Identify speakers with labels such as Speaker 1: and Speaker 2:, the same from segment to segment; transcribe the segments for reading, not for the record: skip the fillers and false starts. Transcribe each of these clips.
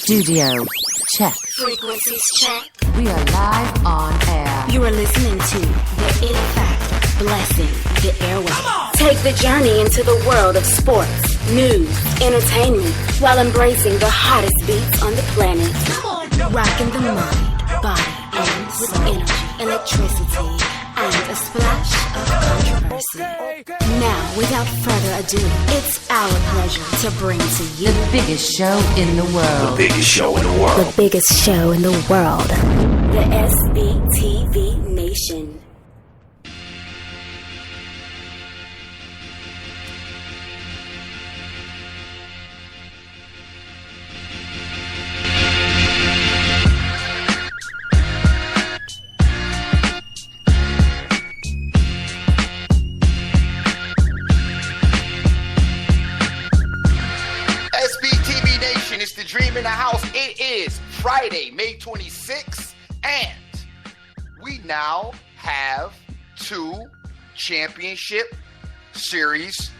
Speaker 1: Studio check.
Speaker 2: Frequencies check.
Speaker 1: We are live on air.
Speaker 2: You are listening to the In Fact Blessing the Airwaves. Take the journey into the world of sports, news, entertainment, while embracing the hottest beats on the planet. Rocking the mind, body, and with energy, electricity, and a splash of controversy. Now, without further ado, it's our pleasure to bring to you
Speaker 1: The biggest show in the world.
Speaker 3: The biggest show in the world.
Speaker 2: the biggest show in the world, the SBTV Nation.
Speaker 3: SBTV Nation, it's the dream in the house. It is Friday, May 26th, and we now have 2 championship series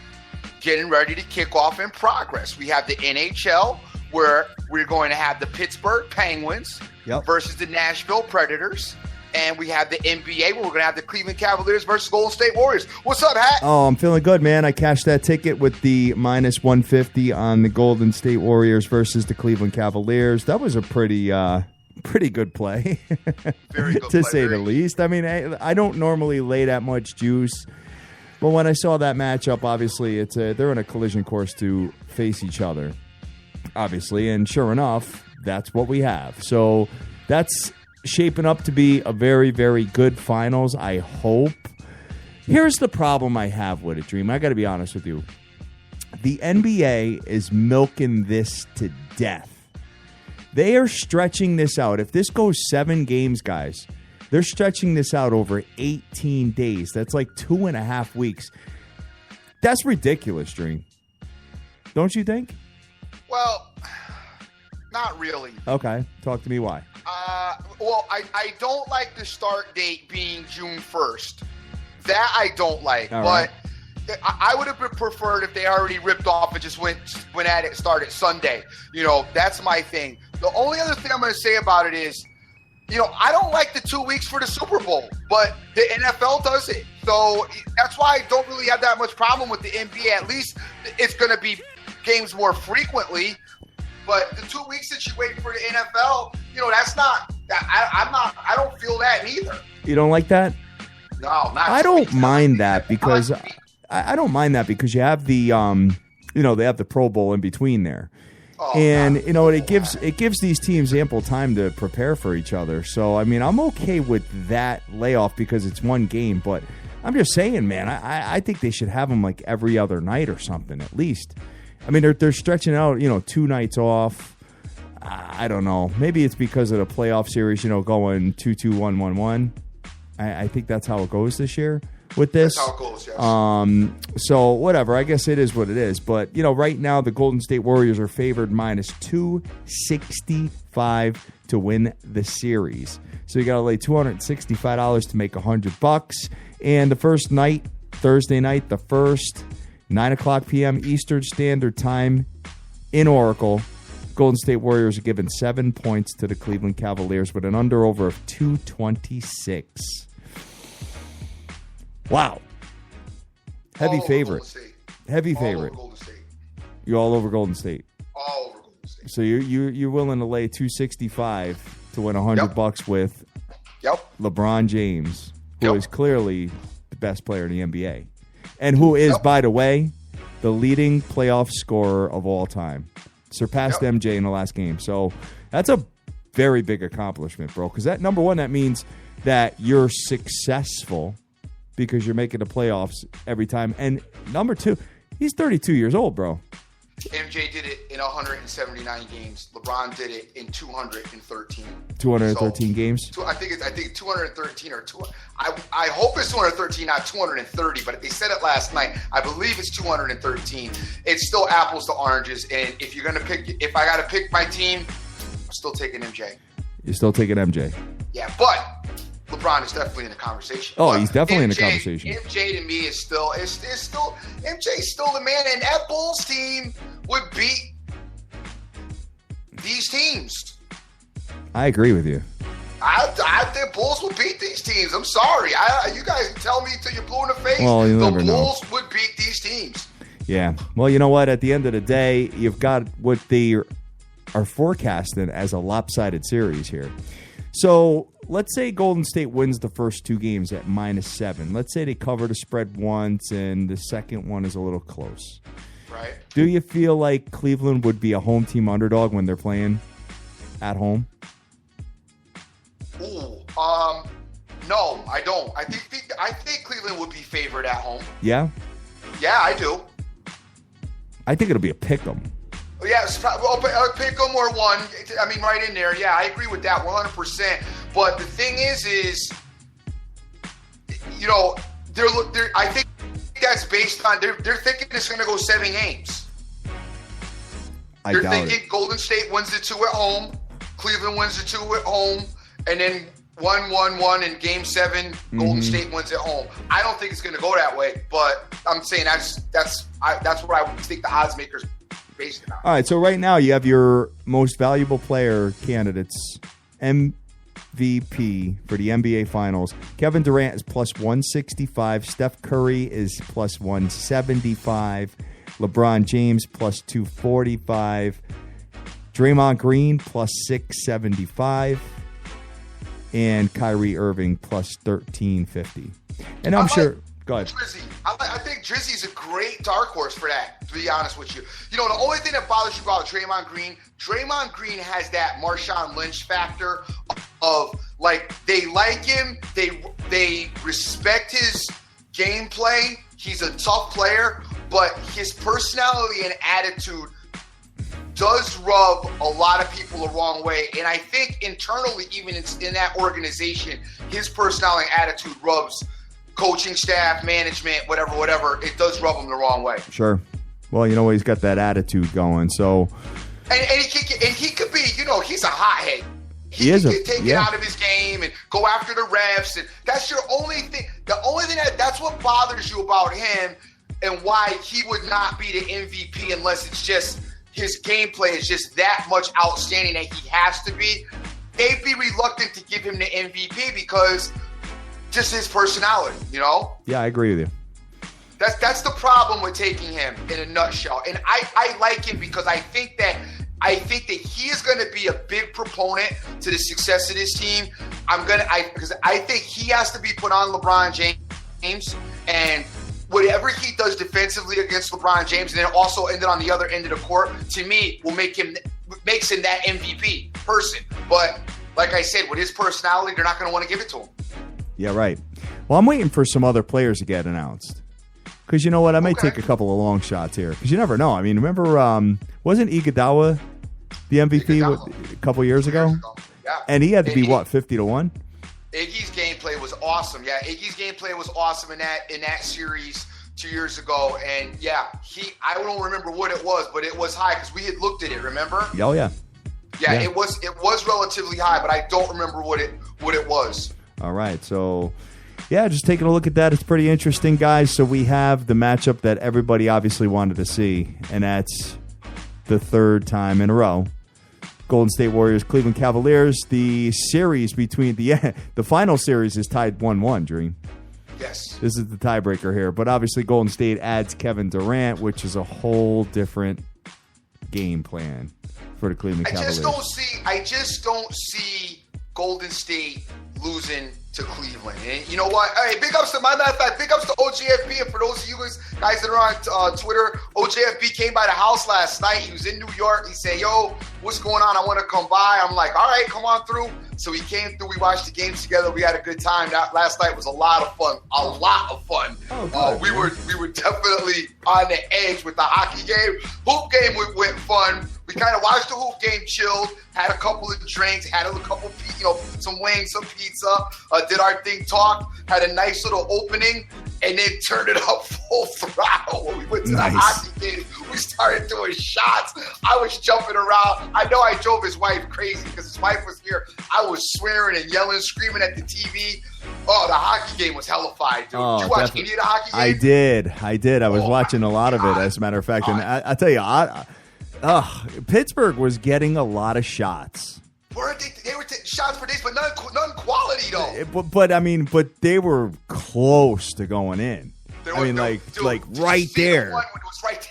Speaker 3: getting ready to kick off in progress. We have the NHL, where we're going to have the Pittsburgh Penguins versus the Nashville Predators. And we have the NBA, where we're going to have the Cleveland Cavaliers versus Golden State Warriors. What's up, Hat?
Speaker 4: Oh, I'm feeling good, man. I cashed that ticket with the minus 150 on the Golden State Warriors versus the Cleveland Cavaliers. That was a pretty good play,
Speaker 3: Very good
Speaker 4: to
Speaker 3: play,
Speaker 4: say the least. I mean, I don't normally lay that much juice, but when I saw that matchup, obviously they're in a collision course to face each other, obviously, and sure enough, that's what we have. So that's shaping up to be a very, very good finals, I hope. Here's the problem I have with it, Dream. I got to be honest with you. The NBA is milking this to death. They are stretching this out. If this goes 7 games, guys, they're stretching this out over 18 days. That's like 2.5 weeks. That's ridiculous, Dream. Don't you think?
Speaker 3: Well, not really.
Speaker 4: Okay. Talk to me why.
Speaker 3: Well, I don't like the start date being June 1st. That I don't like.
Speaker 4: All
Speaker 3: but
Speaker 4: right.
Speaker 3: I would have preferred if they already ripped off and just went at it, started Sunday. That's my thing. The only other thing I'm going to say about it is, I don't like the 2 weeks for the Super Bowl, but the NFL does it. So that's why I don't really have that much problem with the NBA. At least it's going to be games more frequently. But the 2 weeks that you wait for the NFL, that's not. I don't feel that either.
Speaker 4: You don't like that?
Speaker 3: No, not.
Speaker 4: I don't mind that because I don't mind that because you have the they have the Pro Bowl in between there. And it gives these teams ample time to prepare for each other. So I mean, I'm okay with that layoff because it's one game, but I'm just saying, man, I think they should have them like every other night or something at least. I mean, they're stretching out, 2 nights off. I don't know. Maybe it's because of the playoff series, going 2-2-1-1-1. I think that's how it goes this year with this.
Speaker 3: That's how it goes, yes.
Speaker 4: So whatever. I guess it is what it is. But, right now the Golden State Warriors are favored minus 265 to win the series. So you got to lay $265 to make $100. And the first night, Thursday night, the first 9 o'clock p.m. Eastern Standard Time in Oracle, Golden State Warriors are given 7 points to the Cleveland Cavaliers with an under-over of 226. Wow. Heavy favorite. Heavy favorite.
Speaker 3: All over Golden State.
Speaker 4: You're all over Golden State.
Speaker 3: All over Golden State.
Speaker 4: So you're willing to lay 265 to win $100 with LeBron James, who is clearly the best player in the NBA. And who is, by the way, the leading playoff scorer of all time. Surpassed MJ in the last game. So that's a very big accomplishment, bro. Because that, number one, that means that you're successful because you're making the playoffs every time. And number two, he's 32 years old, bro.
Speaker 3: MJ did it in 179 games. LeBron did it in 213.
Speaker 4: 213 games?
Speaker 3: I think 213 or 200. I hope it's 213, not 230. But they said it last night. I believe it's 213. It's still apples to oranges. And if you're gonna pick, if I gotta pick my team, I'm still taking MJ.
Speaker 4: You're still taking MJ.
Speaker 3: Yeah, but LeBron is definitely in the conversation.
Speaker 4: Oh,
Speaker 3: but
Speaker 4: he's definitely in the conversation.
Speaker 3: MJ to me is still MJ's still the man, and that Bulls team would beat these teams.
Speaker 4: I agree with you.
Speaker 3: I think Bulls would beat these teams. I'm sorry. You guys can tell me till you're blue in the face.
Speaker 4: Well, you
Speaker 3: the
Speaker 4: never know.
Speaker 3: Bulls would beat these teams.
Speaker 4: Yeah. Well, you know what? At the end of the day, you've got what they are forecasting as a lopsided series here. So let's say Golden State wins the first two games at -7. Let's say they cover the spread once and the second one is a little close.
Speaker 3: Right.
Speaker 4: Do you feel like Cleveland would be a home team underdog when they're playing at home?
Speaker 3: Ooh, no, I don't. I think Cleveland would be favored at home.
Speaker 4: Yeah?
Speaker 3: Yeah, I do.
Speaker 4: I think it'll be a pick 'em.
Speaker 3: Yeah, pick them or one. I mean, right in there. Yeah, I agree with that 100%. But the thing is, you know, I think that's based on they're thinking it's going to go 7 games. They're thinking Golden State wins the 2 at home, Cleveland wins the 2 at home, and then 1-1-1 in Game 7. Golden State wins at home. I don't think it's going to go that way, but I'm saying that's what I think the odds makers based it on.
Speaker 4: All right, so right now you have your most valuable player candidates, MVP for the NBA Finals. Kevin Durant is plus 165. Steph Curry is plus 175. LeBron James plus 245. Draymond Green plus 675. And Kyrie Irving plus 1350. And I'm sure... Go ahead.
Speaker 3: Drizzy. I think Drizzy's a great dark horse for that, to be honest with you. You know, the only thing that bothers you about Draymond Green has that Marshawn Lynch factor of, like, they like him, they respect his gameplay, he's a tough player, but his personality and attitude does rub a lot of people the wrong way. And I think internally, even in that organization, his personality and attitude rubs coaching staff, management, whatever, it does rub him the wrong way.
Speaker 4: Sure. Well, you know, he's got that attitude going, so... And
Speaker 3: he could be, you know, he's a hothead. He can take it out of his game and go after the refs, and that's your only thing. The only thing that's what bothers you about him and why he would not be the MVP unless it's just his gameplay is just that much outstanding that he has to be. They'd be reluctant to give him the MVP because... just his personality, you know?
Speaker 4: Yeah, I agree with you.
Speaker 3: That's the problem with taking him in a nutshell. And I like him because I think that he is going to be a big proponent to the success of this team. Because I think he has to be put on LeBron James, and whatever he does defensively against LeBron James, and then also ended on the other end of the court, to me, makes him that MVP person. But like I said, with his personality, they're not going to want to give it to him.
Speaker 4: Yeah, right. Well, I'm waiting for some other players to get announced. Because you know what? I may take a couple of long shots here. Because you never know. I mean, remember, wasn't Iguodala the MVP a couple years ago?
Speaker 3: Yeah.
Speaker 4: And he had to be, 50-1?
Speaker 3: Iggy's gameplay was awesome. Yeah, Iggy's gameplay was awesome in that series 2 years ago. And, yeah, I don't remember what it was, but it was high because we had looked at it, remember?
Speaker 4: Oh, yeah.
Speaker 3: Yeah, it was relatively high, but I don't remember what it was.
Speaker 4: All right, so, yeah, just taking a look at that. It's pretty interesting, guys. So we have the matchup that everybody obviously wanted to see, and that's the third time in a row. Golden State Warriors, Cleveland Cavaliers. The series between the final series is tied 1-1, Dream.
Speaker 3: Yes.
Speaker 4: This is the tiebreaker here. But obviously Golden State adds Kevin Durant, which is a whole different game plan for the Cleveland Cavaliers.
Speaker 3: I just don't see Golden State losing to Cleveland. And you know what? Hey, big ups to OJFB. And for those of you guys that are on Twitter, OJFB came by the house last night. He was in New York. He said, yo, what's going on? I want to come by. I'm like, all right, come on through. So he came through. We watched the games together. We had a good time. Last night was a lot of fun. Oh, we were definitely on the edge with the hockey game. Hoop game went fun. We kind of watched the hoop game, chilled, had a couple of drinks, had a couple, some wings, some pizza, did our thing, talked, had a nice little opening, and then turned it up full throttle. When we went to the hockey game, we started doing shots. I was jumping around. I know I drove his wife crazy because his wife was here. I was swearing and yelling, screaming at the TV. Oh, the hockey game was hellified, dude. Did you watch any of the hockey game?
Speaker 4: I did. I was watching a lot of it, as a matter of fact. And I tell you, Pittsburgh was getting a lot of shots.
Speaker 3: Weren't they were shots for days, but none quality though.
Speaker 4: But they were close to going in.
Speaker 3: There
Speaker 4: I mean,
Speaker 3: was no-
Speaker 4: like
Speaker 3: dude, did
Speaker 4: right
Speaker 3: you see the
Speaker 4: there.
Speaker 3: one when it was right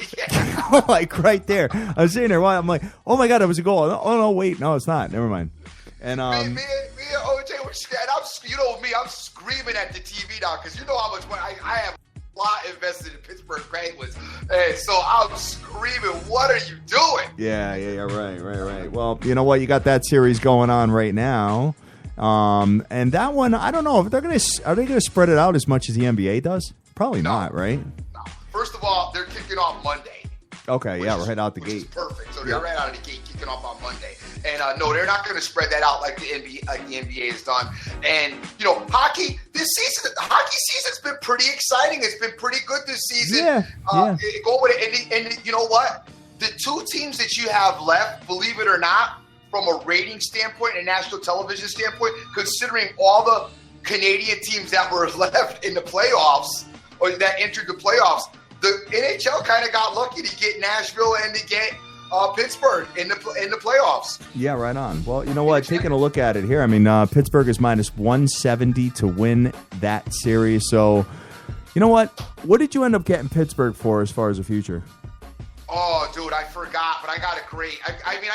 Speaker 3: there?
Speaker 4: Like right there. I was sitting there. I'm like, oh my god, that was a goal. Oh no, wait, no, it's not. Never mind. And
Speaker 3: me and OJ were scared. I'm screaming at the TV now because you know how much money I have a lot invested in Pittsburgh Penguins, and so I'm screaming, "What are you doing?"
Speaker 4: Yeah, right. Well, you know what? You got that series going on right now, and that one, I don't know if are they gonna spread it out as much as the NBA does? Probably not, right?
Speaker 3: No. First of all, they're kicking off Monday.
Speaker 4: Okay, right out the
Speaker 3: which is
Speaker 4: gate.
Speaker 3: perfect. So they're right out of the gate, kicking off on Monday. And no, they're not going to spread that out like the NBA has done. And you know, hockey the hockey season's been pretty exciting. It's been pretty good this season.
Speaker 4: Yeah.
Speaker 3: Go with it. And you know what? The two teams that you have left, believe it or not, from a rating standpoint and national television standpoint, considering all the Canadian teams that were left in the playoffs or that entered the playoffs, the NHL kind of got lucky to get Nashville and to get Pittsburgh in the playoffs.
Speaker 4: Yeah, right on. Well, you know what? Taking a look at it here, I mean, Pittsburgh is minus 170 to win that series. So, you know what? What did you end up getting Pittsburgh for as far as the future?
Speaker 3: Oh, dude, I forgot, but I got a great. I've been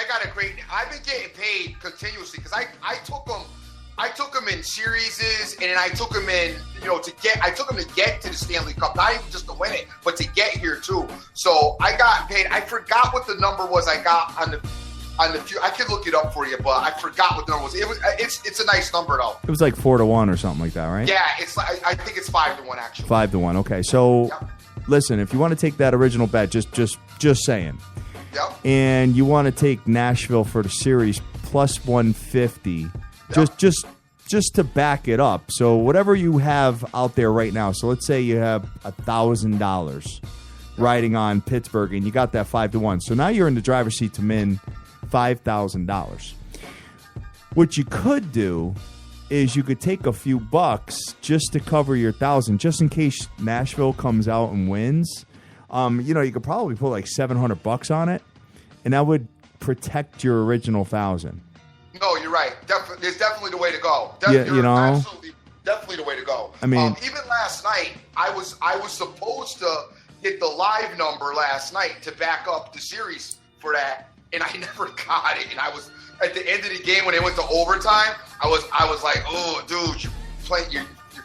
Speaker 3: getting paid continuously because I took them in series, and I took them in, I took them to get to the Stanley Cup, not even just to win it, but to get here too. So I got paid. I forgot what the number was I got on the few. I could look it up for you, but I forgot what the number was. It's a nice number though.
Speaker 4: It was like 4-1 or something like that, right?
Speaker 3: Yeah, I think it's 5-1 actually.
Speaker 4: 5-1. Okay, so
Speaker 3: Yep.
Speaker 4: Listen, if you want to take that original bet, just saying.
Speaker 3: Yep.
Speaker 4: And you want to take Nashville for the series plus 150. Just to back it up. So whatever you have out there right now. So let's say you have $1,000 riding on Pittsburgh, and you got that 5-1. So now you're in the driver's seat to win $5,000. What you could do is you could take a few bucks just to cover your 1,000, just in case Nashville comes out and wins. You could probably put like $700 on it, and that would protect your original 1,000.
Speaker 3: No, you're right. It's definitely the way to go. Absolutely, definitely the way to go.
Speaker 4: I mean,
Speaker 3: even last night, I was supposed to hit the live number last night to back up the series for that, and I never got it. And I was at the end of the game when it went to overtime. I was like, oh, dude, you're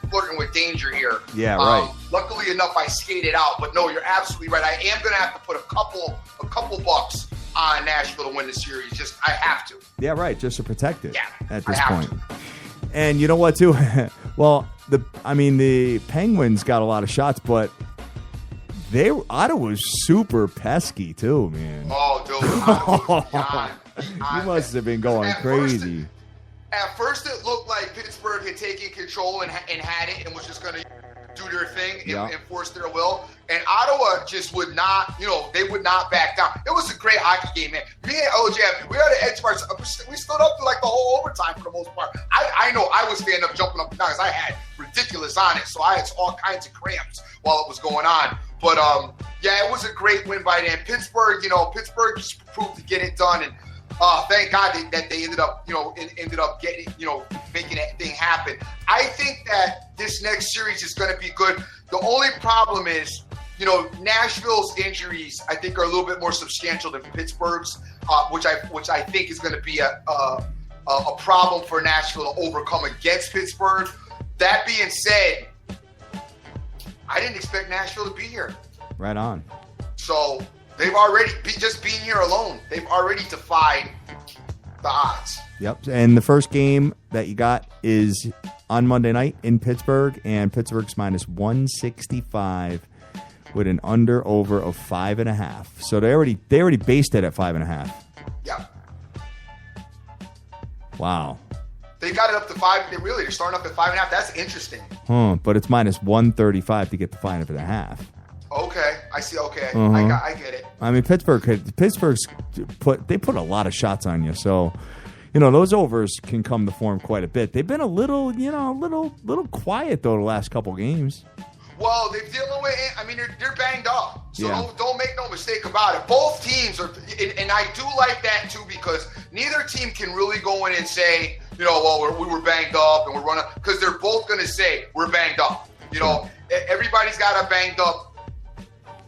Speaker 3: flirting with danger here.
Speaker 4: Yeah, right.
Speaker 3: Luckily enough, I skated out. But no, you're absolutely right. I am going to have to put a couple bucks on Nashville to win the series. I have to.
Speaker 4: Yeah, right. Just to protect it at this
Speaker 3: I
Speaker 4: point.
Speaker 3: have to.
Speaker 4: And you know what, too? Well, the Penguins got a lot of shots, but Ottawa's super pesky too, man.
Speaker 3: Oh, dude.
Speaker 4: You must have been going crazy.
Speaker 3: At first, it looked like Pittsburgh had taken control and had it and was just going to do their thing and force their will. And Ottawa just would not, they would not back down. It was a great hockey game, man. We had OJ, we were at the edge of our, we stood up to like the whole overtime for the most part. I know I was standing up, jumping up and down because I had ridiculous on it. So I had all kinds of cramps while it was going on. But, it was a great win by them. Pittsburgh just proved to get it done. And thank God that they ended up getting, making that thing happen. I think that this next series is going to be good. The only problem is, Nashville's injuries, I think, are a little bit more substantial than Pittsburgh's, which I think is going to be a problem for Nashville to overcome against Pittsburgh. That being said, I didn't expect Nashville to be here.
Speaker 4: Right on.
Speaker 3: So they've already, just being here alone, they've already defied the odds.
Speaker 4: Yep. And the first game that you got is on Monday night in Pittsburgh, and Pittsburgh's minus 165 with an under-over of 5.5. So they already based it at 5.5.
Speaker 3: Yeah.
Speaker 4: Wow.
Speaker 3: They got it up to 5. They're starting up at 5.5. That's interesting.
Speaker 4: But it's minus 135 to get the 5.5.
Speaker 3: Okay, I see. Okay,
Speaker 4: Uh-huh.
Speaker 3: I get it.
Speaker 4: I mean, Pittsburgh's put a lot of shots on you, so those overs can come to form quite a bit. They've been a little quiet though the last couple games.
Speaker 3: Well, they're dealing with. I mean, they're banged up. So
Speaker 4: Yeah.
Speaker 3: don't make no mistake about it. Both teams are, and I do like that too, because neither team can really go in and say, you know, well, we were banged up and we're running, because they're both going to say we're banged up. You know, everybody's got a banged up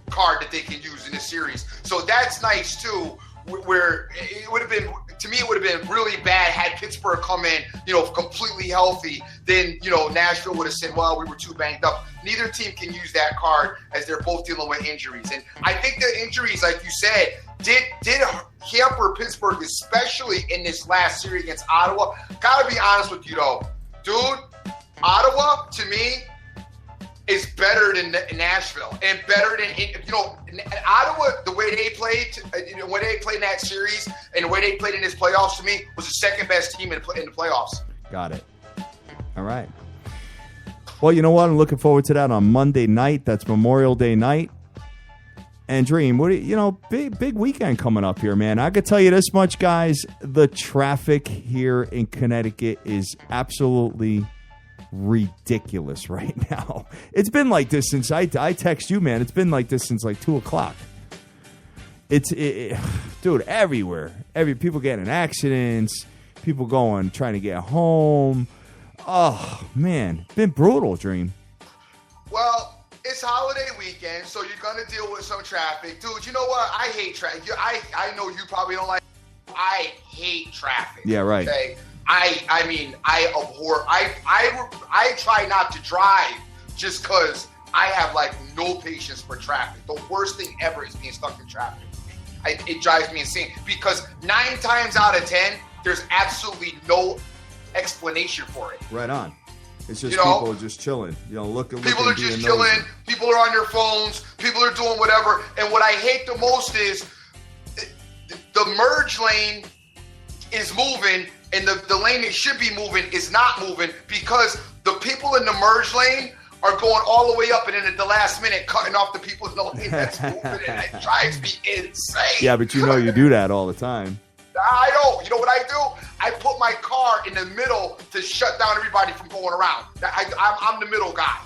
Speaker 3: card that they can use in this series. So that's nice too. Where it would have been, to me, it would have been really bad had Pittsburgh come in, you know, completely healthy. Then, you know, Nashville would have said, well, we were too banged up. Neither team can use that card, as they're both dealing with injuries. And I think the injuries, like you said, did hamper Pittsburgh, especially in this last series against Ottawa. Gotta be honest with you, though. Dude, Ottawa, to me, is better than Nashville, and better than, you know, Ottawa, the way they played, you know, when they played in that series and the way they played in this playoffs, to me, was the second best team in the playoffs.
Speaker 4: Got it. All right. Well, you know what? I'm looking forward to that on Monday night. That's Memorial Day night. And Dream, what do you know? Big weekend coming up here, man. I could tell you this much, guys. The traffic here in Connecticut is absolutely ridiculous right now. It's been like this since I text you, man. It's been like this since like 2:00. Dude, everywhere. People getting in accidents. People trying to get home. Oh man, been brutal, Dream.
Speaker 3: Well, it's holiday weekend, so you're gonna deal with some traffic, dude. You know what? I hate traffic. I know you probably don't like. I hate traffic.
Speaker 4: Yeah, right.
Speaker 3: Okay? I mean, I abhor. I try not to drive just because I have like no patience for traffic. The worst thing ever is being stuck in traffic. It drives me insane, because 9 times out of 10, there's absolutely no explanation for it.
Speaker 4: Right on. It's just,
Speaker 3: you know,
Speaker 4: people are just chilling. You know,
Speaker 3: people are just chilling. People are on their phones. People are doing whatever. And what I hate the most is the merge lane is moving, and the lane it should be moving is not moving, because the people in the merge lane are going all the way up, and then at the last minute cutting off the people in the lane that's moving, and it drives me insane.
Speaker 4: Yeah, but you know you do that all the time.
Speaker 3: I don't. You know what I do? I put my car in the middle to shut down everybody from going around. I'm the middle guy.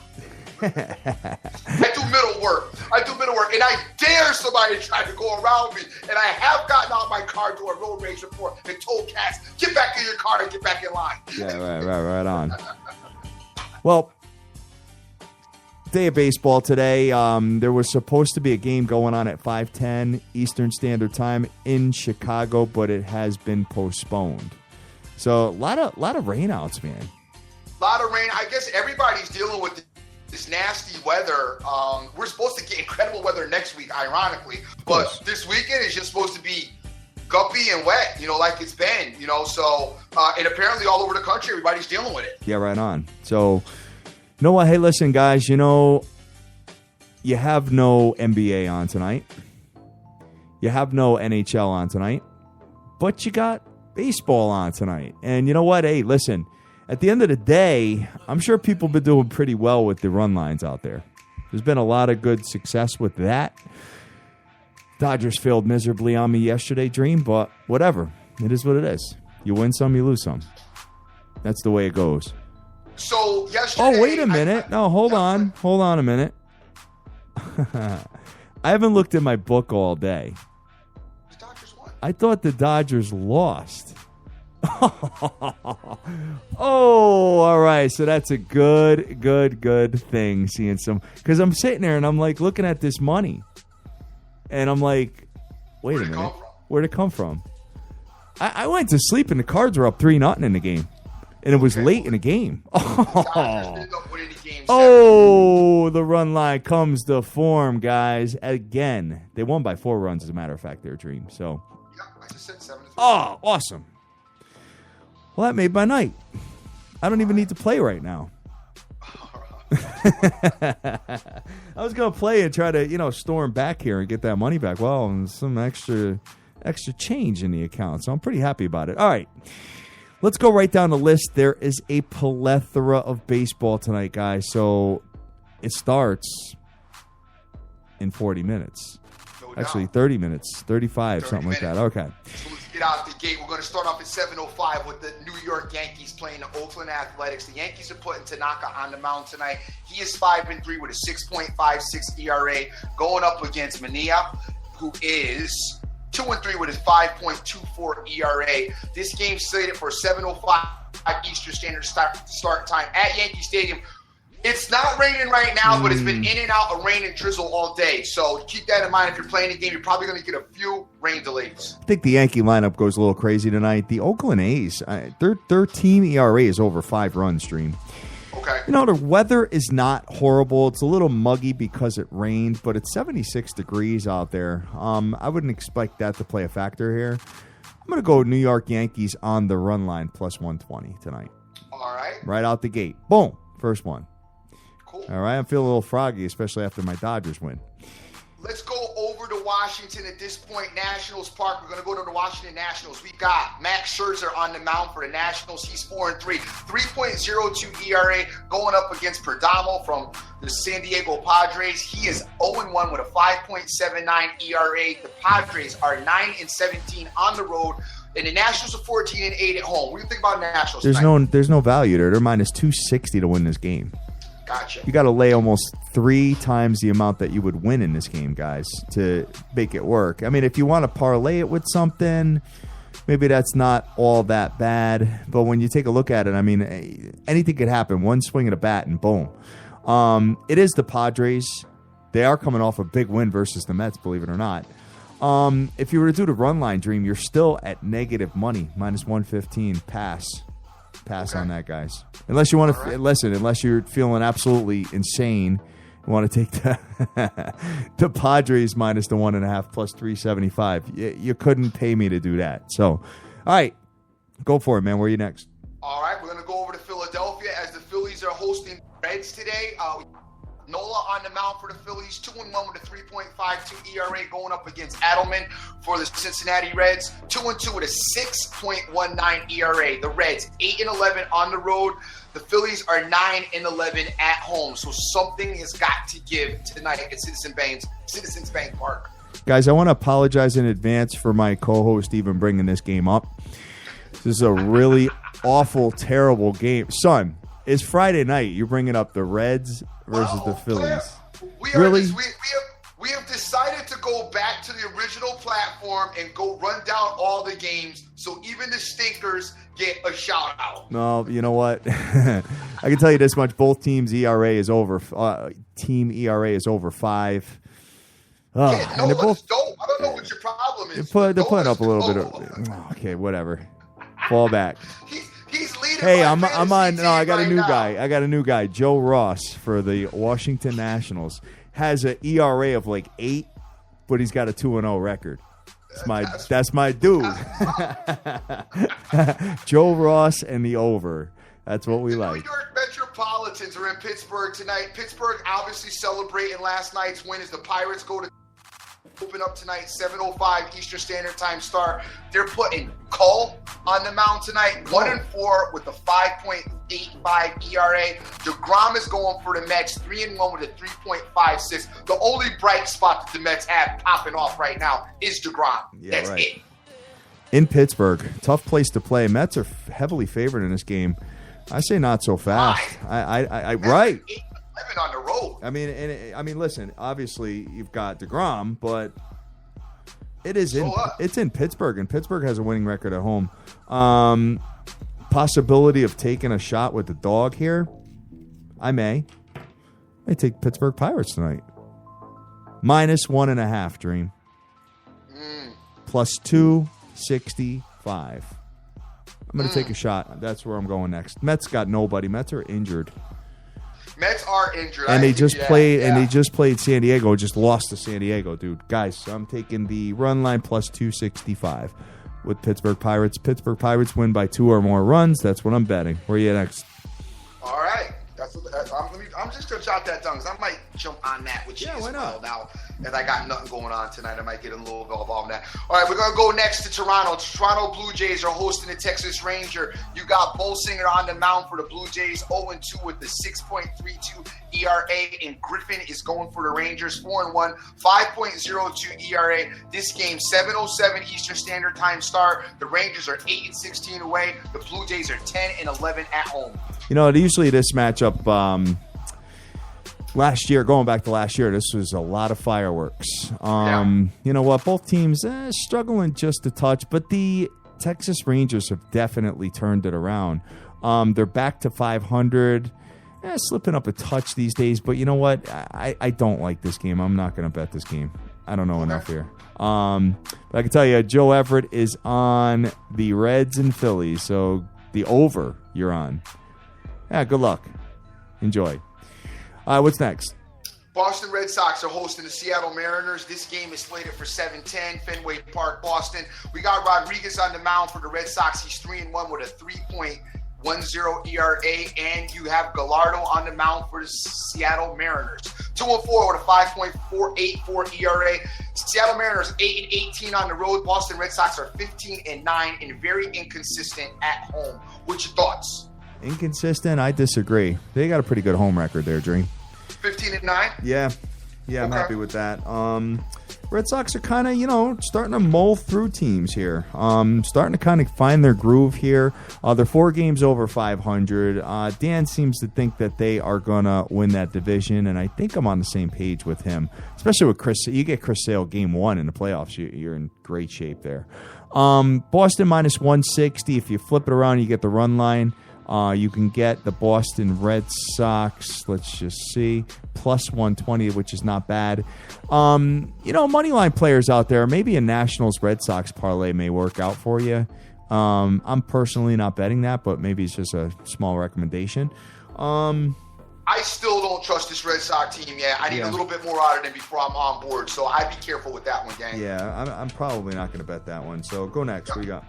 Speaker 3: I do middle work, and I dare somebody to try to go around me. And I have gotten out my car to a road rage before and told cats, get back in your car and get back in line.
Speaker 4: Yeah, right on. Well, day of baseball today. There was supposed to be a game going on at 5:10 Eastern Standard Time in Chicago, but it has been postponed. So a lot of rainouts, man.
Speaker 3: A lot of rain. I guess everybody's dealing with this nasty weather. We're supposed to get incredible weather next week, ironically, but this weekend is just supposed to be guppy and wet, you know, like it's been, you know. So and apparently all over the country, everybody's dealing with it.
Speaker 4: Yeah, right on. So, you know what? Hey, listen, guys. You know, you have no NBA on tonight. You have no NHL on tonight, but you got baseball on tonight. And you know what? Hey, listen. At the end of the day, I'm sure people have been doing pretty well with the run lines out there. There's been a lot of good success with that. Dodgers failed miserably on me yesterday, Dream, but whatever. It is what it is. You win some, you lose some. That's the way it goes.
Speaker 3: So yesterday...
Speaker 4: Oh, wait a minute. No, hold on. Hold on a minute. I haven't looked at my book all day.
Speaker 3: The Dodgers won.
Speaker 4: I thought the Dodgers lost. Oh, all right. So that's a good thing, seeing some. Because I'm sitting there and I'm like looking at this money. And I'm like, wait a minute. Where'd it come from? I went to sleep and the Cards were up 3-0 in the game. And it was late in the game. Oh, the run line comes to form, guys. Again. They won by 4 runs, as a matter of fact, their Dream. So,
Speaker 3: Yeah, I just said 7-3.
Speaker 4: oh, awesome. Well, that made my night. I don't even need to play right now. I was going to play and try to, you know, storm back here and get that money back. Well, some extra change in the account, so I'm pretty happy about it. All right. Let's go right down the list. There is a plethora of baseball tonight, guys. So it starts in 40 minutes. Actually, 30 minutes, 35, something like that. Okay.
Speaker 3: get out the gate. We're going to start off at 7:05 with the New York Yankees playing the Oakland Athletics. The Yankees are putting Tanaka on the mound tonight. He is 5-3 with a 6.56 ERA, going up against Mania, who is 2-3 with his 5.24 ERA. This game's slated for 7:05 Eastern Standard start time at Yankee Stadium. It's not raining right now, but it's been in and out of rain and drizzle all day. So keep that in mind. If you're playing the game, you're probably going to get a few rain delays.
Speaker 4: I think the Yankee lineup goes a little crazy tonight. The Oakland A's, their team ERA is over 5 runs, Stream.
Speaker 3: Okay.
Speaker 4: You know, the weather is not horrible. It's a little muggy because it rained, but it's 76 degrees out there. I wouldn't expect that to play a factor here. I'm going to go New York Yankees on the run line plus 120 tonight.
Speaker 3: All right.
Speaker 4: Right out the gate. Boom. First one.
Speaker 3: Cool.
Speaker 4: All right. I'm feeling a little froggy, especially after my Dodgers win.
Speaker 3: Let's go over to Washington at this point, Nationals Park. We're going to go to the Washington Nationals. We got Max Scherzer on the mound for the Nationals. He's 4-3, 3.02 ERA, going up against Perdomo from the San Diego Padres. He is 0-1 with a 5.79 ERA. The Padres are 9-17 on the road, and the Nationals are 14-8 at home. What do you think about Nationals tonight?
Speaker 4: There's no value there. They're minus 260 to win this game.
Speaker 3: Gotcha.
Speaker 4: You got to lay almost 3 times the amount that you would win in this game, guys, to make it work. I mean, if you want to parlay it with something, maybe that's not all that bad. But when you take a look at it, I mean, anything could happen. One swing of a bat and boom. It is the Padres. They are coming off a big win versus the Mets, believe it or not. If you were to do the run line, Dream, you're still at negative money, minus 115. Pass on that, guys. Unless you want to listen, unless you're feeling absolutely insane, you want to take the Padres minus the 1.5 plus 375. You couldn't pay me to do that. So, all right, go for it, man. Where are you next?
Speaker 3: All right, we're going to go over to Philadelphia as the Phillies are hosting Reds today. Nola on the mound for the Phillies, 2-1 with a 3.52 ERA, going up against Adelman for the Cincinnati Reds, 2-2 with a 6.19 ERA. The Reds 8-11 on the road. The Phillies are 9-11 at home. So something has got to give tonight at Citizens Bank Park.
Speaker 4: Guys, I want to apologize in advance for my co-host even bringing this game up. This is a really awful, terrible game. Son, it's Friday night. You're bringing up the Reds versus the Phillies.
Speaker 3: We have decided to go back to the original platform and go run down all the games so even the stinkers get a shout out.
Speaker 4: No, you know what? I can tell you this much: both teams' ERA is over. Team ERA is over 5.
Speaker 3: Yeah,
Speaker 4: and they're both.
Speaker 3: I don't know what your problem is.
Speaker 4: They're putting up a little bit of. Okay, whatever. Fall back.
Speaker 3: He's leading.
Speaker 4: Hey, I'm on. No, I got a new guy. I got a new guy. Joe Ross for the Washington Nationals has an ERA of like 8, but he's got a 2-0 record. That's my dude. Joe Ross and the over. That's what we like.
Speaker 3: New York Metropolitans are in Pittsburgh tonight. Pittsburgh obviously celebrating last night's win as the Pirates go to open up tonight, 7:05 Eastern Standard Time start. They're putting Cole on the mound tonight, 1-4 with a 5.85 ERA. DeGrom is going for the Mets, 3-1 with a 3.56. The only bright spot that the Mets have popping off right now is DeGrom.
Speaker 4: Yeah,
Speaker 3: that's
Speaker 4: right.
Speaker 3: it.
Speaker 4: In Pittsburgh, tough place to play. Mets are heavily favored in this game. I say not so fast. Right.
Speaker 3: Living on the road.
Speaker 4: I mean, listen. Obviously, you've got DeGrom, but it's in Pittsburgh, and Pittsburgh has a winning record at home. Possibility of taking a shot with the dog here. I may take Pittsburgh Pirates tonight. Minus 1.5. Dream. Plus 265. I'm going to take a shot. That's where I'm going next. Mets got nobody. Mets are injured.
Speaker 3: Mets are injured.
Speaker 4: And they just played. And they just played San Diego. Just lost to San Diego, dude. Guys, I'm taking the run line plus 265 with Pittsburgh Pirates. Pittsburgh Pirates win by 2 or more runs. That's what I'm betting. Where are you next?
Speaker 3: All right. I'm I'm just gonna jot that down because I might jump on that with you as well. Now, as I got nothing going on tonight, I might get a little involved in that. All right, we're gonna go next to Toronto. Toronto Blue Jays are hosting the Texas Ranger. You got Bolsinger on the mound for the Blue Jays, 0-2 with the 6.32 ERA, and Griffin is going for the Rangers, 4-1, 5.02 ERA. This game, 7:07 Eastern Standard Time start. The Rangers are 8-16 away. The Blue Jays are 10-11 at home.
Speaker 4: You know, usually this matchup, last year, going back to last year, this was a lot of fireworks. You know what? Both teams struggling just a touch, but the Texas Rangers have definitely turned it around. They're back to 500. Slipping up a touch these days, but you know what? I don't like this game. I'm not going to bet this game. I don't know enough here. But I can tell you, Joe Everett is on the Reds and Phillies, so the over you're on. Yeah, good luck. Enjoy. What's next?
Speaker 3: Boston Red Sox are hosting the Seattle Mariners. This game is slated for 7:10, Fenway Park, Boston. We got Rodriguez on the mound for the Red Sox. He's 3-1 with a 3.10 ERA, and you have Gallardo on the mound for the Seattle Mariners. 2-4 with a 5.484 ERA. Seattle Mariners 8-18 on the road. Boston Red Sox are 15-9 and very inconsistent at home. What's your thoughts?
Speaker 4: Inconsistent? I disagree. They got a pretty good home record there, Dream.
Speaker 3: 15-9?
Speaker 4: Yeah, I'm happy with that. Red Sox are kind of, starting to mull through teams here. Starting to kind of find their groove here. They're 4 games over 500. Dan seems to think that they are going to win that division, and I think I'm on the same page with him, especially with Chris. You get Chris Sale game 1 in the playoffs, you're in great shape there. Boston minus 160. If you flip it around, you get the run line. You can get the Boston Red Sox, let's just see, plus 120, which is not bad. Money line players out there, maybe a Nationals Red Sox parlay may work out for you. I'm personally not betting that, but maybe it's just a small recommendation.
Speaker 3: I still don't trust this Red Sox team yet. I need a little bit more out of them before I'm on board, so I'd be careful with that one, gang.
Speaker 4: Yeah, I'm probably not going to bet that one. So go next. What do you got?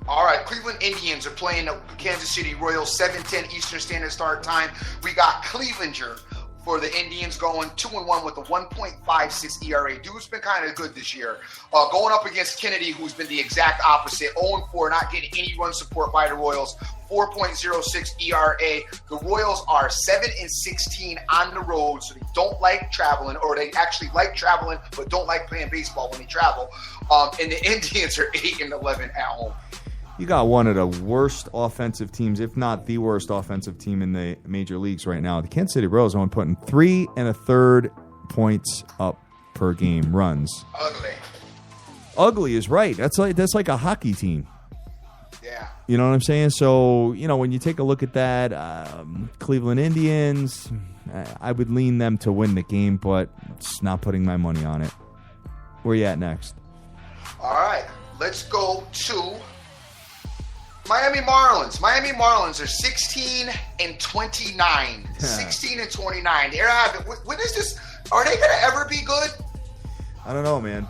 Speaker 3: All right, Cleveland Indians are playing the Kansas City Royals, 7:10 Eastern Standard Start Time. We got Clevelanger for the Indians going 2-1 with a 1.56 ERA. Dude's been kind of good this year. Going up against Kennedy, who's been the exact opposite, 0-4, not getting any run support by the Royals, 4.06 ERA. The Royals are 7-16 on the road, so they don't like traveling, or they actually like traveling but don't like playing baseball when they travel. And the Indians are 8-11 at home.
Speaker 4: You got one of the worst offensive teams, if not the worst offensive team in the major leagues right now. The Kansas City Royals only putting 3 1/3 points up per game runs. Ugly is right. That's like a hockey team.
Speaker 3: Yeah.
Speaker 4: You know what I'm saying? So, when you take a look at that, Cleveland Indians, I would lean them to win the game, but just not putting my money on it. Where you at next?
Speaker 3: All right. Let's go to Miami Marlins. Miami Marlins are 16-29. 16-29. They're having. What is this? Are they gonna ever be good?
Speaker 4: I don't know, man.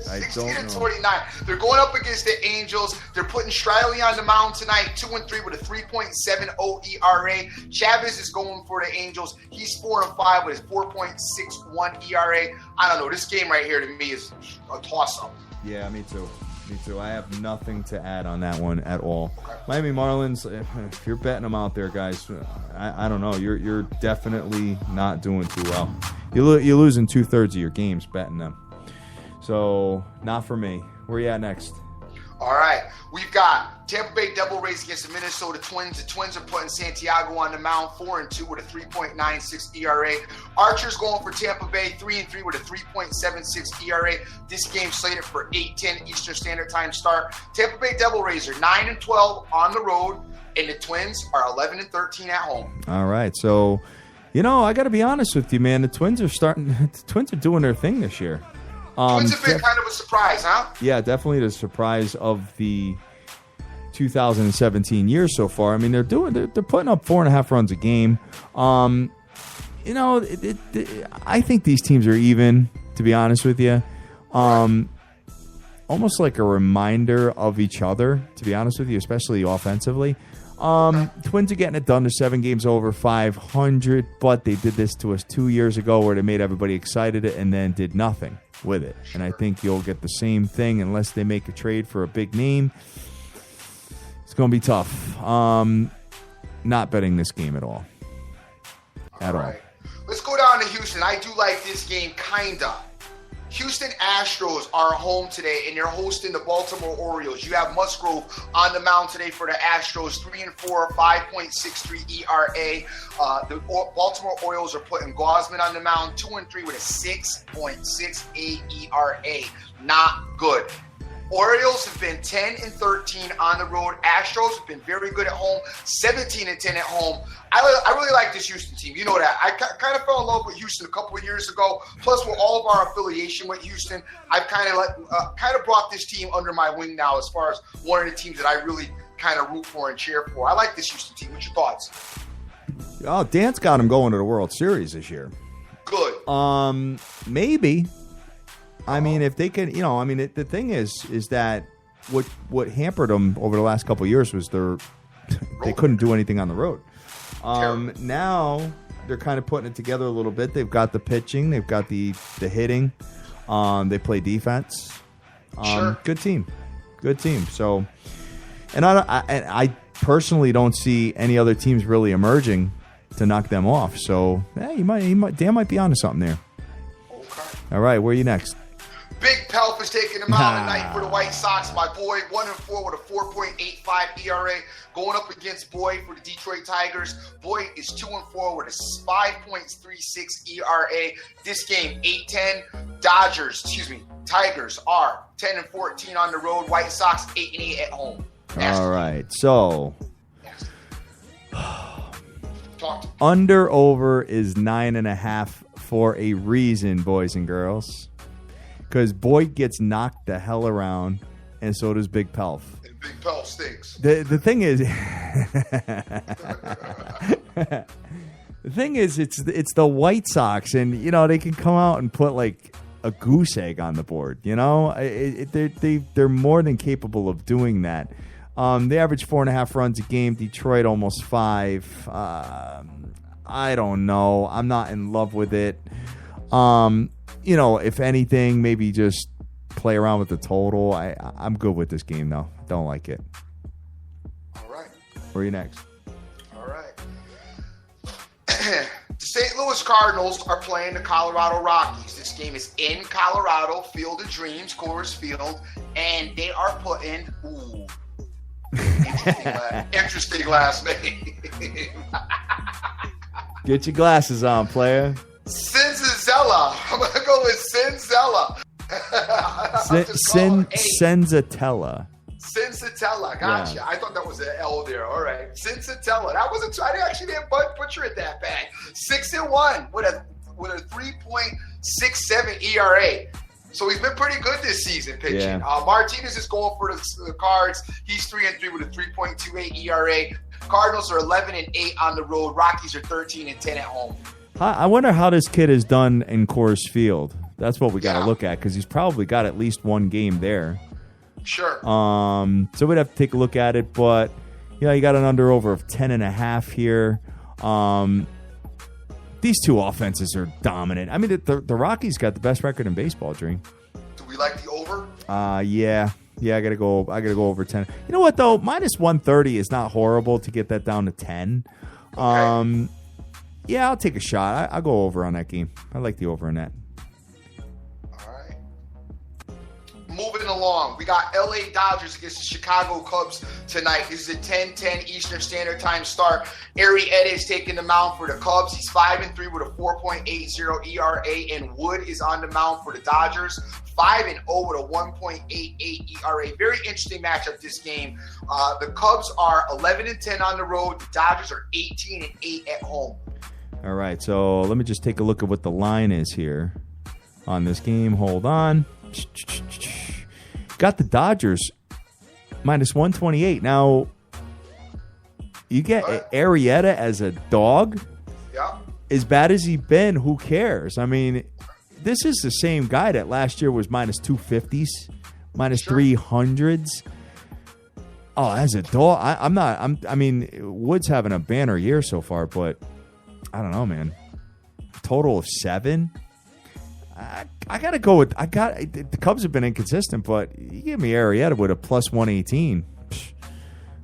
Speaker 3: 16-29. They're going up against the Angels. They're putting Striley on the mound tonight, 2-3 with a 3.70 ERA. Chavez is going for the Angels. He's 4-5 with his 4.61 ERA. I don't know. This game right here to me is a toss-up.
Speaker 4: Yeah, me too. I have nothing to add on that one at all. Miami Marlins, if you're betting them out there, guys, I don't know. You're definitely not doing too well. You're losing 2/3 of your games betting them. So, not for me. Where you at next?
Speaker 3: All right. We've got Tampa Bay Devil Rays against the Minnesota Twins. The Twins are putting Santiago on the mound, 4-2 with a 3.96 ERA. Archer's going for Tampa Bay, 3-3 with a 3.76 ERA. This game slated for 8:10 Eastern Standard Time start. Tampa Bay Devil Rays are 9-12 on the road, and the Twins are 11-13 at home.
Speaker 4: All right. So, I got to be honest with you, man. The Twins are doing their thing this year.
Speaker 3: Twins have been kind of a surprise, huh?
Speaker 4: Yeah, definitely the surprise of the 2017 year so far. I mean, they're putting up 4.5 runs a game. I think these teams are even, to be honest with you. Almost like a reminder of each other, to be honest with you, especially offensively. Twins are getting it done. They're 7 games over 500, but they did this to us 2 years ago where they made everybody excited and then did nothing with it. And I think you'll get the same thing unless they make a trade for a big name. It's going to be tough. Not betting this game at all. At all.
Speaker 3: Let's go down to Houston. I do like this game, kinda. Houston Astros are home today, and they're hosting the Baltimore Orioles. You have Musgrove on the mound today for the Astros, 3-4, 5.63 ERA. The Baltimore Orioles are putting Gausman on the mound, 2-3 with a 6.68 ERA. Not good. Orioles have been 10-13 on the road. Astros have been very good at home, 17-10 at home. I really like this Houston team. You know that. I kind of fell in love with Houston a couple of years ago. Plus, with all of our affiliation with Houston, I've kind of brought this team under my wing now as far as one of the teams that I really kind of root for and cheer for. I like this Houston team. What's your thoughts?
Speaker 4: Oh, Dan's got them going to the World Series this year.
Speaker 3: Good.
Speaker 4: Maybe. I mean, if they can, the thing is that what hampered them over the last couple of years was they couldn't do anything on the road. Now they're kind of putting it together a little bit. They've got the pitching, they've got the hitting. They play defense.
Speaker 3: Sure.
Speaker 4: Good team. So, and I personally don't see any other teams really emerging to knock them off. So, Dan might be onto something there.
Speaker 3: Okay.
Speaker 4: All right, where are you next?
Speaker 3: Big Pelf is taking them out tonight for the White Sox. My boy, 1-4 with a 4.85 ERA. Going up against Boyd for the Detroit Tigers. Boyd is 2-4 with a 5.36 ERA. This game, 8-10. Tigers are 10-14 on the road. White Sox 8-8 at home.
Speaker 4: All right, so
Speaker 3: talk to me.
Speaker 4: Under over is 9.5 for a reason, boys and girls. Because Boyd gets knocked the hell around, and so does Big Pelf.
Speaker 3: And Big Pelf stinks.
Speaker 4: The thing is, it's the White Sox, and they can come out and put like a goose egg on the board. They're more than capable of doing that. They average 4.5 runs a game. Detroit almost 5. I don't know. I'm not in love with it. If anything, maybe just play around with the total. I'm good with this game, though. Don't like it.
Speaker 3: All right.
Speaker 4: Where are you next?
Speaker 3: All right. The St. Louis Cardinals are playing the Colorado Rockies. This game is in Colorado, Field of Dreams, Coors Field, and they are putting interesting last name.
Speaker 4: Get your glasses on, player.
Speaker 3: Senzatella. I'm going to go with Senzatella.
Speaker 4: Senzatella.
Speaker 3: Senzatella. Gotcha. Yeah. I thought that was an L there. All right. Senzatella. That wasn't. I actually didn't butcher it that bad. 6-1 with a 3.67 ERA. So he's been pretty good this season pitching.
Speaker 4: Yeah.
Speaker 3: Martinez is going for the Cards. He's 3-3 with a 3.28 ERA. Cardinals are 11-8 on the road. Rockies are 13-10 at home.
Speaker 4: I wonder how this kid has done in Coors Field. That's what we got to look at because he's probably got at least one game there.
Speaker 3: Sure.
Speaker 4: So we'd have to take a look at it, but you got an under over of 10.5 here. These two offenses are dominant. I mean, the Rockies got the best record in baseball, Dream.
Speaker 3: Do we like the over?
Speaker 4: Yeah. I gotta go over 10. You know what though? Minus 130 is not horrible to get that down to 10.
Speaker 3: Okay.
Speaker 4: Yeah, I'll take a shot. I'll go over on that game. I like the over on that.
Speaker 3: All right. Moving along, we got LA Dodgers against the Chicago Cubs tonight. This is a 10:10 Eastern Standard Time start. Arrieta is taking the mound for the Cubs. He's 5-3 with a 4.80 ERA, and Wood is on the mound for the Dodgers. 5-0 with a 1.88 ERA. Very interesting matchup this game. The Cubs are 11-10 on the road. The Dodgers are 18-8 at home.
Speaker 4: All right, so let me just take a look at what the line is here on this game. Hold on. Got the Dodgers minus 128. Now, you get Arrieta as a dog?
Speaker 3: Yeah.
Speaker 4: As bad as he's been, who cares? I mean, this is the same guy that last year was minus 250s, minus 300s. Oh, as a dog, I'm not. I mean, Wood's having a banner year so far, but I don't know, man. Total of 7. I gotta go with. The Cubs have been inconsistent, but you give me Arrieta with a plus 118.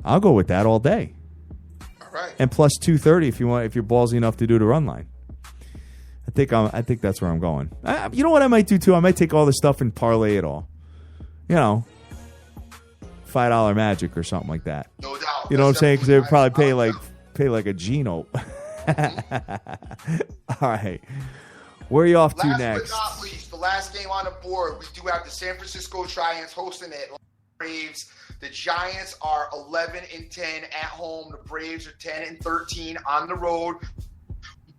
Speaker 4: I'll go with that all day.
Speaker 3: All right.
Speaker 4: And plus 230 if you want. If you're ballsy enough to do the run line. I think that's where I'm going. You know what I might do too? I might take all this stuff and parlay it all. You know, $5 Magic or something like that.
Speaker 3: No doubt.
Speaker 4: You know what I'm saying? Because they would probably pay like a Gino. All right. Where are you off to next?
Speaker 3: Last but not least, the last game on the board, we do have the San Francisco Giants hosting the Atlanta Braves. The Giants are 11-10 at home. The Braves are 10-13 on the road.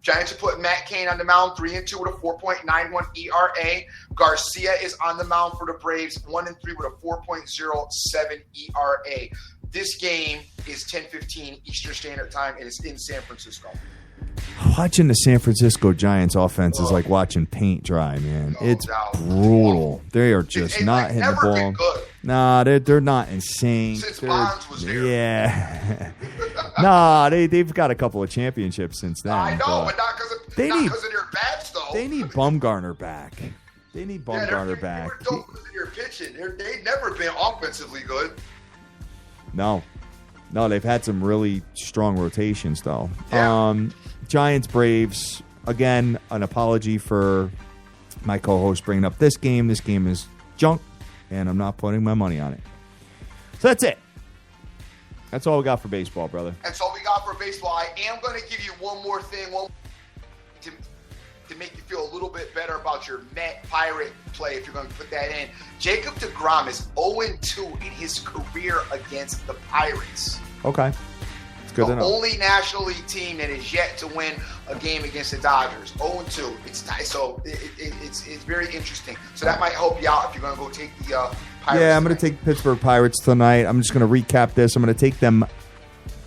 Speaker 3: Giants are putting Matt Cain on the mound, 3-2 with a 4.91 ERA. Garcia is on the mound for the Braves, 1-3 with a 4.07 ERA. This game is 10:15 Eastern Standard Time, and it's in San Francisco.
Speaker 4: Watching the San Francisco Giants offense is like watching paint dry, man. It's brutal. They are just not hitting the ball.
Speaker 3: Been good.
Speaker 4: Nah, they're not insane.
Speaker 3: Since Bonds was here.
Speaker 4: Yeah. Nah, they've got a couple of championships since then.
Speaker 3: I know, but not because of their bats, though.
Speaker 4: They need Bumgarner back. They need Bumgarner back.
Speaker 3: They're dope their pitching. They've never been offensively good.
Speaker 4: No, they've had some really strong rotations, though.
Speaker 3: Yeah.
Speaker 4: Giants, Braves, again, an apology for my co-host bringing up this game. This game is junk, and I'm not putting my money on it. So that's it. That's all we got for baseball, brother.
Speaker 3: That's all we got for baseball. I am going to give you one more thing to make you feel a little bit better about your Met Pirate play, if you're going to put that in. Jacob deGrom is 0-2 in his career against the Pirates.
Speaker 4: Okay. It's good to know.
Speaker 3: The only National League team that is yet to win a game against the Dodgers. 0-2. It's very interesting. So that might help you out if you're going to go take the Pirates.
Speaker 4: Yeah, I'm going to take Pittsburgh Pirates tonight. I'm just going to recap this. I'm going to take them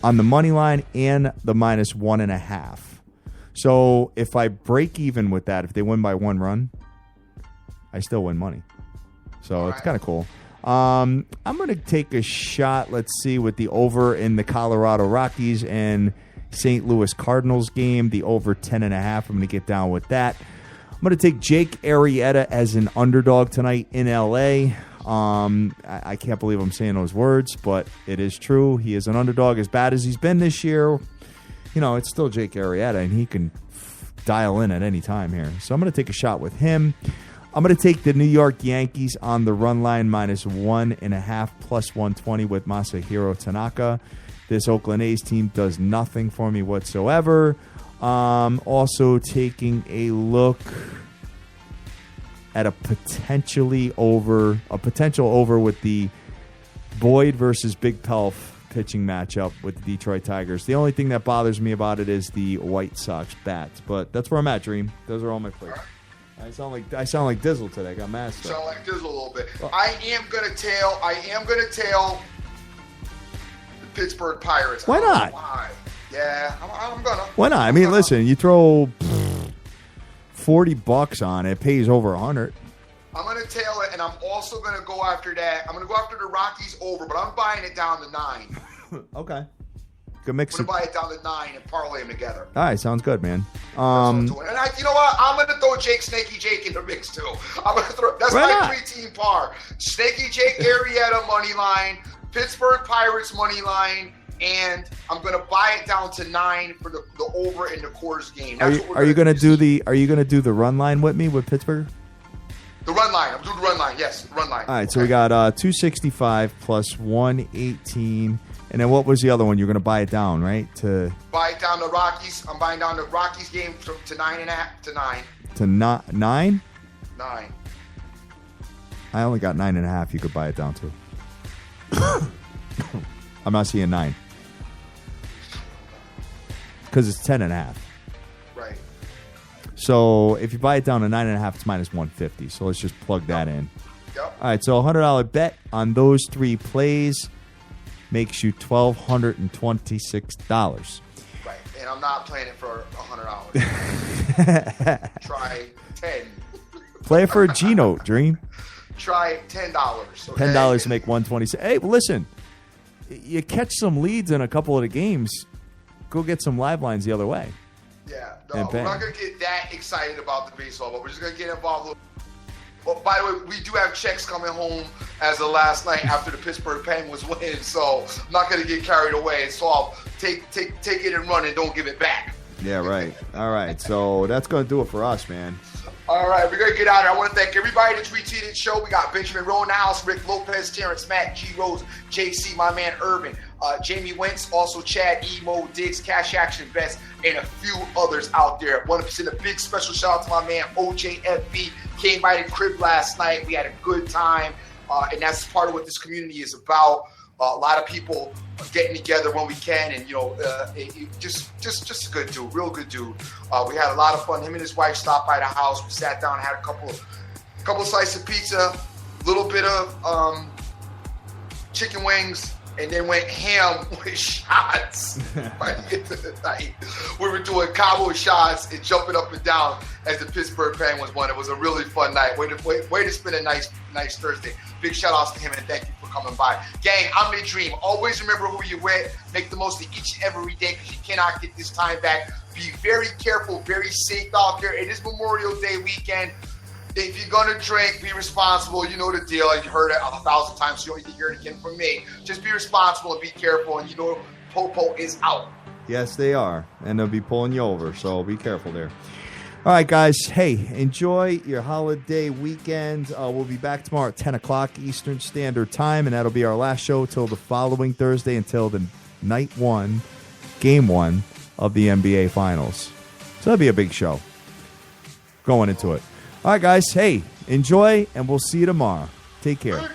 Speaker 4: on the money line and the -1.5. So if I break even with that, if they win by 1 run, I still win money. So it's kind of cool. I'm going to take a shot, let's see, with the over in the Colorado Rockies and St. Louis Cardinals game, the over 10.5. I'm going to get down with that. I'm going to take Jake Arrieta as an underdog tonight in L.A. I can't believe I'm saying those words, but it is true. He is an underdog as bad as he's been this year. You know, it's still Jake Arrieta, and he can dial in at any time here. So I'm going to take a shot with him. I'm going to take the New York Yankees on the run line -1.5 plus 120 with Masahiro Tanaka. This Oakland A's team does nothing for me whatsoever. Also taking a look at a potential over with the Boyd versus Big Pelf pitching matchup with the Detroit Tigers. The only thing that bothers me about it is the White Sox bats, but that's where I'm at, Dream. Those are all my plays. I sound like Dizzle today. I got masked up.
Speaker 3: Sound like Dizzle a little bit. I am gonna tail the Pittsburgh Pirates.
Speaker 4: Why not?
Speaker 3: Why? Yeah, I'm gonna.
Speaker 4: Why not? I mean, listen, you throw $40 on it, pays over 100.
Speaker 3: I'm going to tail it, and I'm also going to go after that. I'm going to go after the Rockies over, but I'm buying it down to 9.
Speaker 4: Okay. Good mix.
Speaker 3: I'm going to buy it down to 9 and parlay them together.
Speaker 4: All right, sounds good, man.
Speaker 3: You know what? I'm going to throw Snaky Jake in the mix, too. That's my 3-team par. Snaky Jake, Arrieta, money line, Pittsburgh Pirates, money line, and I'm going to buy it down to 9 for the over in the Coors game.
Speaker 4: Are you going to do the run line with me with Pittsburgh?
Speaker 3: The run line. I'm doing the run line. Yes, the run line.
Speaker 4: All right, so we got 265 plus 118. And then what was the other one? You're going to buy it down, right? To
Speaker 3: buy it down the Rockies. I'm buying down the Rockies game to 9.5 to 9.
Speaker 4: To 9? 9. I only got 9.5. You could buy it down to. I'm not seeing 9 because it's 10.5.
Speaker 3: Right.
Speaker 4: So if you buy it down to 9.5, it's -150. So let's just plug that in.
Speaker 3: Yep.
Speaker 4: All right, so a $100 bet on those 3 plays makes you $1,226.
Speaker 3: Right, and I'm not playing it for $100. Try 10.
Speaker 4: Play it for a G-Note, Dream.
Speaker 3: Try $10. Okay?
Speaker 4: $10 to make $126. Hey, well, listen. you catch some leads in a couple of the games, go get some live lines the other way.
Speaker 3: Yeah,
Speaker 4: And
Speaker 3: we're
Speaker 4: bang.
Speaker 3: not going to get that excited about the baseball, but we're just going to get involved a little. Well, by the way, we do have checks coming home as of last night after the Pittsburgh Penguins win, so I'm not going to get carried away. So I'll take it and run and don't give it back.
Speaker 4: Yeah, right. All right. So that's going to do it for us, man.
Speaker 3: All right, we're going to get out of here. I want to thank everybody that's retweeted the show. We got Benjamin Rowe in the house, Rick Lopez, Terrence Mack, G. Rose, JC, my man Urban, Jamie Wentz, also Chad, Emo, Diggs, Cash Action Best, and a few others out there. Want to send a big special shout out to my man OJFB. Came by the crib last night. We had a good time, and that's part of what this community is about. A lot of people getting together when we can, and just a good dude, real good dude. We had a lot of fun. Him and his wife stopped by the house. We sat down, had a couple of slices of pizza, a little bit of chicken wings, and then went ham with shots by the end of the night. We were doing combo shots and jumping up and down as the Pittsburgh Penguins won. It was a really fun night. Way to spend a nice Thursday. Big shout outs to him and thank you for coming by. Gang, I'm the Dream. Always remember who you're with. Make the most of each and every day because you cannot get this time back. Be very careful, very safe out there. It is Memorial Day weekend. If you're going to drink, be responsible. You know the deal. You heard it 1,000 times, so you don't need to hear it again from me. Just be responsible and be careful, and you know Popo is out.
Speaker 4: Yes, they are. And they'll be pulling you over, so be careful there. All right, guys. Hey, enjoy your holiday weekend. We'll be back tomorrow at 10 o'clock Eastern Standard Time, and that'll be our last show till the following Thursday until the game one of the NBA Finals. So that'll be a big show going into it. All right, guys. Hey, enjoy, and we'll see you tomorrow. Take care.